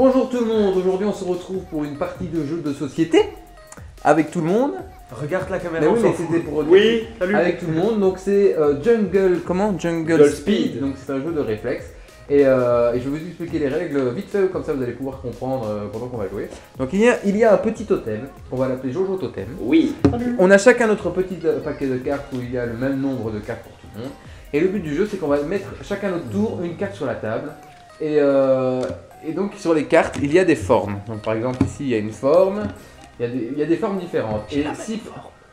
bonjour tout le monde, aujourd'hui on se retrouve pour une partie de jeu de société avec tout le monde. Regarde la caméra. Mais oui, mais c'était pour oui, salut. avec tout le monde. Donc c'est Jungle, comment Jungle Speed. Donc c'est un jeu de réflexe. Et je vais vous expliquer les règles vite fait, comme ça vous allez pouvoir comprendre pendant qu'on va jouer. Donc il y a un petit totem, on va l'appeler Jojo Totem. Oui. On a chacun notre petit paquet de cartes où il y a le même nombre de cartes pour tout le monde. Et le but du jeu c'est qu'on va mettre chacun notre tour une carte sur la table. Et donc sur les cartes il y a des formes. Donc par exemple ici il y a une forme, il y a des formes différentes. Et si...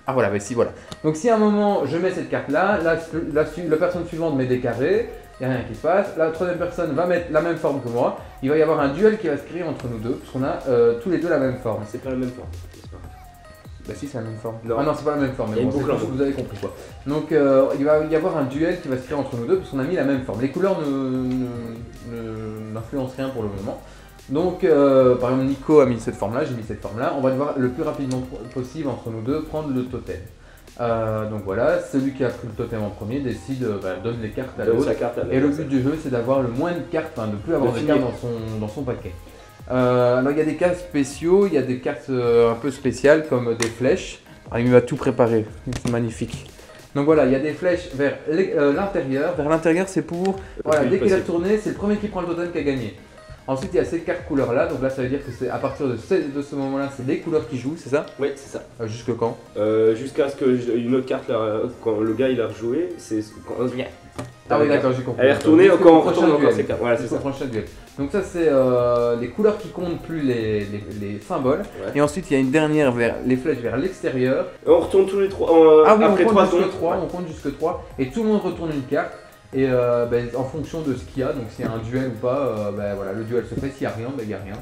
Ah voilà, mais si voilà. Donc si à un moment je mets cette carte là, la personne suivante met des carrés, il n'y a rien qui se passe. La troisième personne va mettre la même forme que moi. Il va y avoir un duel qui va se créer entre nous deux, parce qu'on a tous les deux la même forme. C'est pas la même forme. Bah si, c'est la même forme. Non. Ah non, c'est pas la même forme, mais bon, c'est tout ce que vous avez compris quoi. Donc il va y avoir un duel qui va se créer entre nous deux, parce qu'on a mis la même forme. Les couleurs n'influencent rien pour le moment. Donc par exemple Nico a mis cette forme là, j'ai mis cette forme là. On va devoir le plus rapidement possible entre nous deux prendre le totem. Donc voilà, celui qui a pris le totem en premier décide, donne les cartes à l'autre. Et le but du jeu c'est d'avoir le moins de cartes, enfin de ne plus avoir de cartes dans son paquet. Alors il y a des cas spéciaux, il y a des cartes un peu spéciales comme des flèches. Ah, il va tout préparer, c'est magnifique. Donc voilà, il y a des flèches vers l'intérieur. Vers l'intérieur c'est pour, voilà, dès qu'il a tourné, c'est le premier qui prend le totem qui a gagné. Ensuite, il y a ces quatre couleurs là, donc là ça veut dire que c'est à partir de ce moment là, c'est les couleurs qui jouent, c'est ça? Oui, c'est ça. Jusque quand? Jusqu'à ce que une autre carte, quand le gars il a rejoué, c'est quand. Ah oui, d'accord, j'ai compris. Elle est retournée quand on retourne encore ces cartes. Voilà, c'est ça. Prochain duel. Donc ça c'est les couleurs qui comptent plus les symboles. Ouais. Et ensuite il y a une dernière vers les flèches vers l'extérieur. On retourne tous les trois. Ah oui, après on compte jusque 3 3, on compte jusque 3 et tout le monde retourne une carte. Et en fonction de ce qu'il y a, donc s'il y a un duel ou pas, voilà, le duel se fait, s'il n'y a rien, il n'y a rien.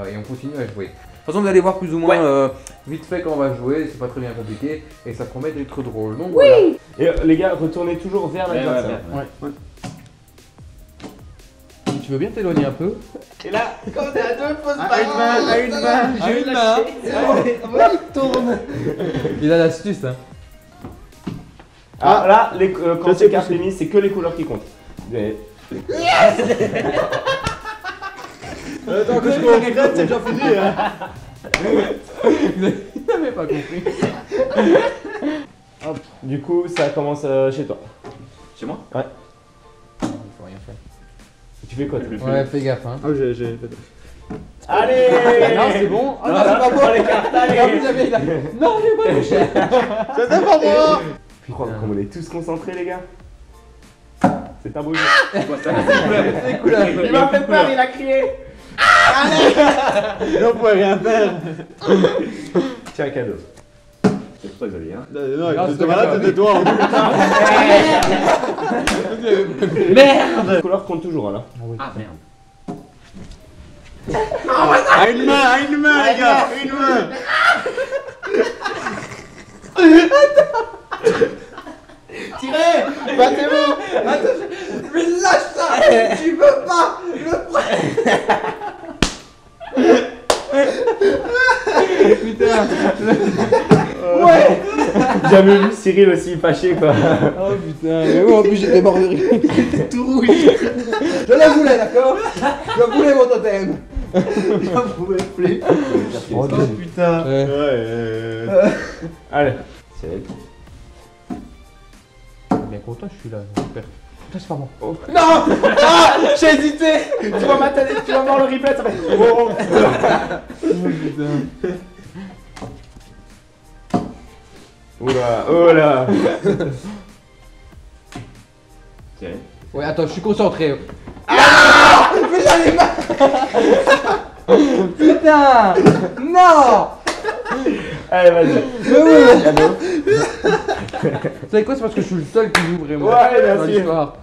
Et on continue à jouer. De toute façon, vous allez voir plus ou moins vite fait quand on va jouer, c'est pas très bien compliqué et ça promet d'être drôle. Donc voilà. Et les gars, retournez toujours vers la carte. Tu veux bien t'éloigner un peu? Et là, quand t'es à deux, pose pas à une main, j'ai une main. Il tourne. Il a l'astuce, hein. Ah là, quand ces cartes sont mises, c'est que les couleurs qui comptent. Mais... Attends que je regrette, c'est déjà fini. Il n'avait pas compris. Hop. Du coup, ça commence chez toi. Chez moi? Ouais. Il faut rien faire. Tu fais quoi toi? Ouais, fais gaffe, hein. Ah, j'ai. Allez. Non, c'est bon. Ah non, c'est pas bon les cartes, allez. Non, j'ai pas touché. C'était pas moi. Putain, comme on est tous concentrés les gars. C'est un beau jeu. C'est couleur. Il m'a fait peur, il a crié. Non, on pouvait rien faire. Tiens, un cadeau. C'est pas joli, hein. Non, c'était malade, c'était toi. Merde. Les couleurs comptent toujours, hein, là. Ah merde. À une main, les gars, une main. Tirez! Battez-vous! Mais lâche ça! Tu veux pas le prendre! Putain! Ouais! J'ai jamais vu Cyril aussi fâché quoi. Oh putain! Mais oui, en plus j'étais mort de rire. J'étais tout rouge! Je la voulais, d'accord? Je voulais mon totem! J'en pouvais plus! Oh putain! Allez. Bien content, je suis là, j'espère. Putain, c'est pas moi. Oh. Non! Ah! J'ai hésité! Tu vas m'attendre, tu vas voir le replay, ça fait. Oh putain. Oula, oh là. Tiens. Ouais, attends, je suis concentré. Ah! Mais j'en ai marre! Putain! Non! Allez, vas-y. Mais oui! Vous savez quoi? C'est parce que je suis le seul qui joue vraiment dans l'histoire.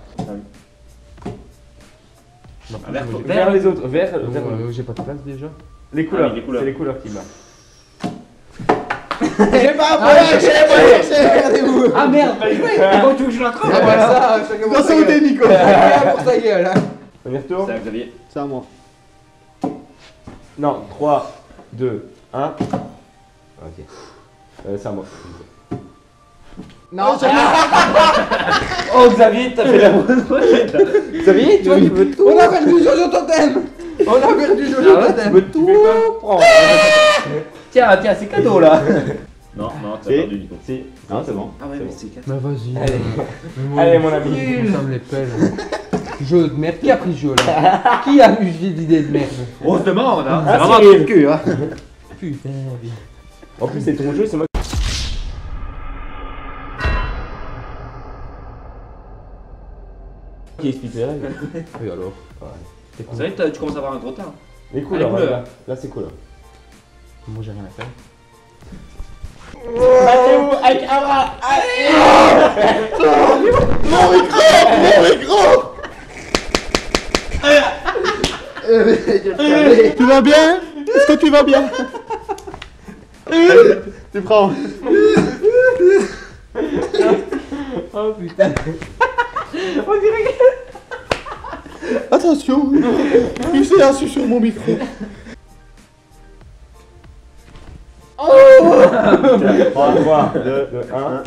Vers les autres, vers. J'ai pas de place déjà. Les couleurs, c'est les couleurs qui marquent. J'ai pas regardez-vous! Ah merde! Comment tu veux que je l'attrape? Ah bah ça, chacun pour sa gueule. Nico! Chacun pour sa gueule, hein. Premier tour. C'est à Xavier. C'est à moi. Non, 3, 2, 1. Ok. C'est à moi. Non, Oh Xavier, t'as fait la bonne prochaine. Xavier, toi tu veux tout. On a fait le Jojo Totem. On a perdu Jojo Totem. Tu fais quoi? Prends. Tiens, c'est cadeau là. Non, t'as perdu Nico. Si. Non, c'est bon. Ah ouais, mais c'est 4. Bah vas-y. Allez, mon ami. Ça me les pèle. Jeu de merde. Qui a pris ce jeu là? Qui a eu l'idée de merde? On se demande, hein. Ah, C'est vraiment un Cyril. truc de cul, hein. Putain. En plus, c'est ton jeu, c'est moi. Qui explique les règles. Oui alors. C'est vrai que tu commences à avoir un gros teint. Les couleurs, Allez, là, c'est cool. Moi j'ai rien à faire. Mathéo, avec Abra. Tu vas bien? Est-ce que tu vas bien? Tu prends. Oh putain. Attention, tu sais assis sur mon micro. 3, 2, 1.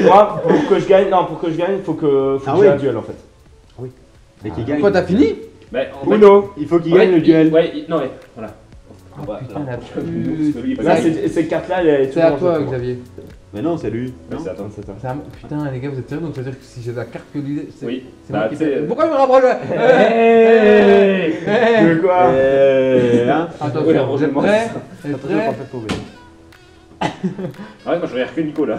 Moi, pour que je gagne, il faut que j'ai un duel en fait. Et qui gagne? Quoi, t'as fini? Bah, Uno, il faut qu'il gagne le duel. Non, ouais, voilà. Putain, la pute. Là, cette carte-là, elle est C'est à toi, Xavier. Mais non, c'est lui. Non, C'est à toi. C'est à- Putain, les gars, vous êtes sérieux? Donc ça veut dire que si j'ai la carte que lui. c'est- Oui. C'est Bah, moi qui tu sais, fais. Pourquoi il me rapproche? Tu veux quoi? Hein? Attention, Oui, vous êtes heureusement. prêts? Vous êtes Attention, prêts? pas fait tomber. Ah ouais, moi je regarde que Nico là.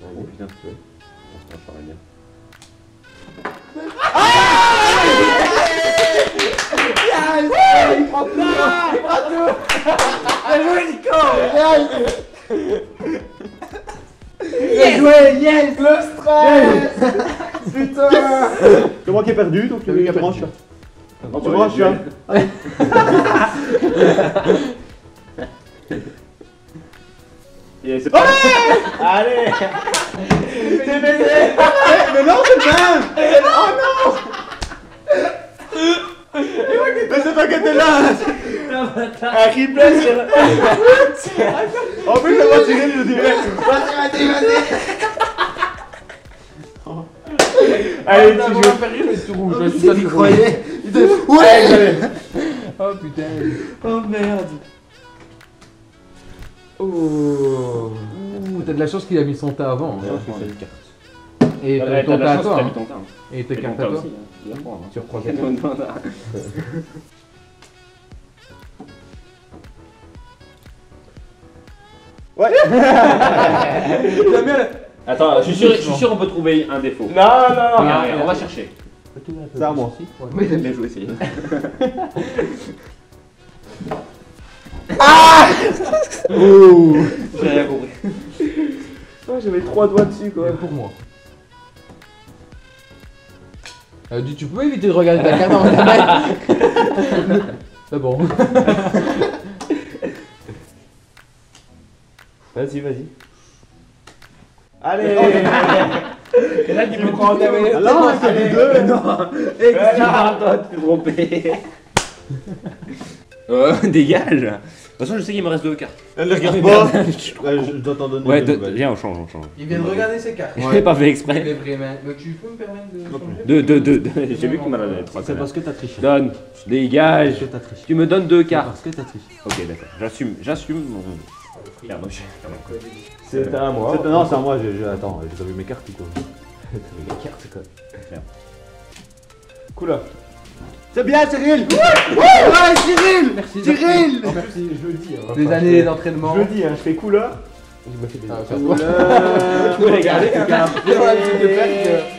Oh putain, tu veux. Bien joué, yes! Le stress! Putain! C'est moi qui ai perdu, donc tu lui qui a tu perdu. branches. Oh, Tu branches, hein. Et c'est pas. Allez! T'es baisé! Mais non, c'est le même! Oh non! Mais c'est toi qui étais là! Un replay sur... En plus, ça va tirer le direct! Allez, Putain, tu on joues. va faire rire, mais tu rouges. Je suis pas du rouge. Ouais! Oh putain. Oh merde. Oh. Ouh, t'as de la chance qu'il a mis son tas avant. Et T'as ton de la tas à chance que toi. t'as hein. mis ton teint. Et tes Et ton cartes à teint toi. aussi, hein. Tu vas prendre, hein. Tu reprends tes Non, non, non. Ouais! Attends, je suis sûr on peut trouver un défaut. Non, non, non. Regarde, regarde, on va chercher. C'est à moi. Bien joué, Cyril. Ouh! J'ai rien compris. J'avais 3 doigts dessus quoi. Pour moi. Tu peux éviter de regarder ta carte avant de la mettre. C'est bon. Vas-y, vas-y. Allez! Et là, tu peux prendre. Ah non, c'est les deux! Non, toi, tu t'es trompé. Dégage. De toute façon, je sais qu'il me reste 2 cartes. Ne regarde pas! Je dois t'en donner Ouais, deux. viens, on change. Il vient de regarder ses cartes. Je l'ai pas fait exprès. Les vraies mains. Mais tu peux me permettre de changer? 2. J'ai vu qu'il m'en a donné 3. C'est parce que t'as triché. Donne. Dégage. Parce que t'as triché. Tu me donnes 2 C'est cartes. parce que t'as triché. Ok, d'accord. J'assume mon. Merde, ok. C'est à moi. Non, c'est à moi, attends, j'ai pas vu mes cartes ou quoi? Les cartes, c'est quoi? Merde. Cool. C'est bien, Cyril! Merci. Cyril! En plus, je le dis. hein. Des années d'entraînement. Je le dis, hein, je fais cool. Je me fais des. Ah, ça se voit. Je peux regarder.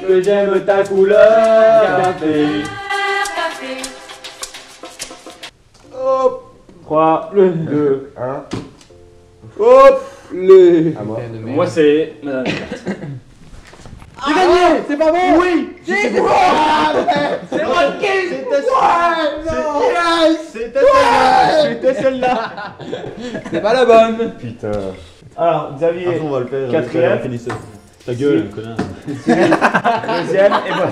Que j'aime ta couleur. Café. 3, 2, 1. Hop! Les. À moi. Putain de merde. Moi, c'est. Madame. J'ai gagné! C'est pas bon! Oui! C'est moi qui. C'était celle-là! C'était celle-là! C'est pas la bonne. Putain. Alors, Xavier, Après, on va le faire. Quatrième. Finissez. Ta gueule, connard. deuxième et moi.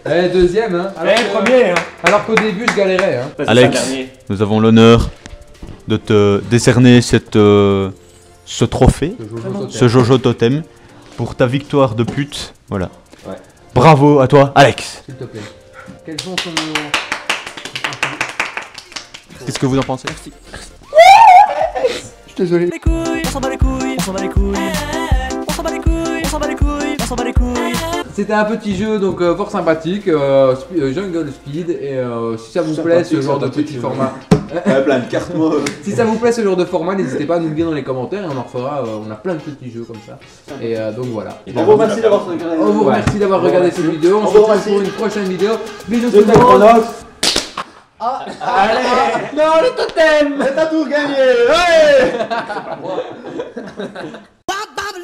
Eh, deuxième, hein. Premier, hein. Alors qu'au début, je galérais, hein. Alex, nous avons l'honneur de te décerner ce trophée, ce Jojo Totem, pour ta victoire de pute. Voilà. Ouais. Bravo à toi, Alex. S'il te plaît. Quels sont son... Qu'est-ce que vous en pensez? Je suis désolé. C'était un petit jeu donc fort sympathique, Jungle Speed, et si ça vous plaît ce genre de petit format, Plein de cartes moi. si ça vous plaît ce genre de format, n'hésitez pas à nous le dire dans les commentaires et on en refera, on a plein de petits jeux comme ça. Et donc voilà. On vous remercie d'avoir regardé. On vous remercie d'avoir regardé cette vidéo, on se vous retrouve remercie. pour une prochaine vidéo. Bisous tout C'était le monde. Chronox. Allez. Non, le totem. Mais t'as tout gagné. Ouais. Bop, bop,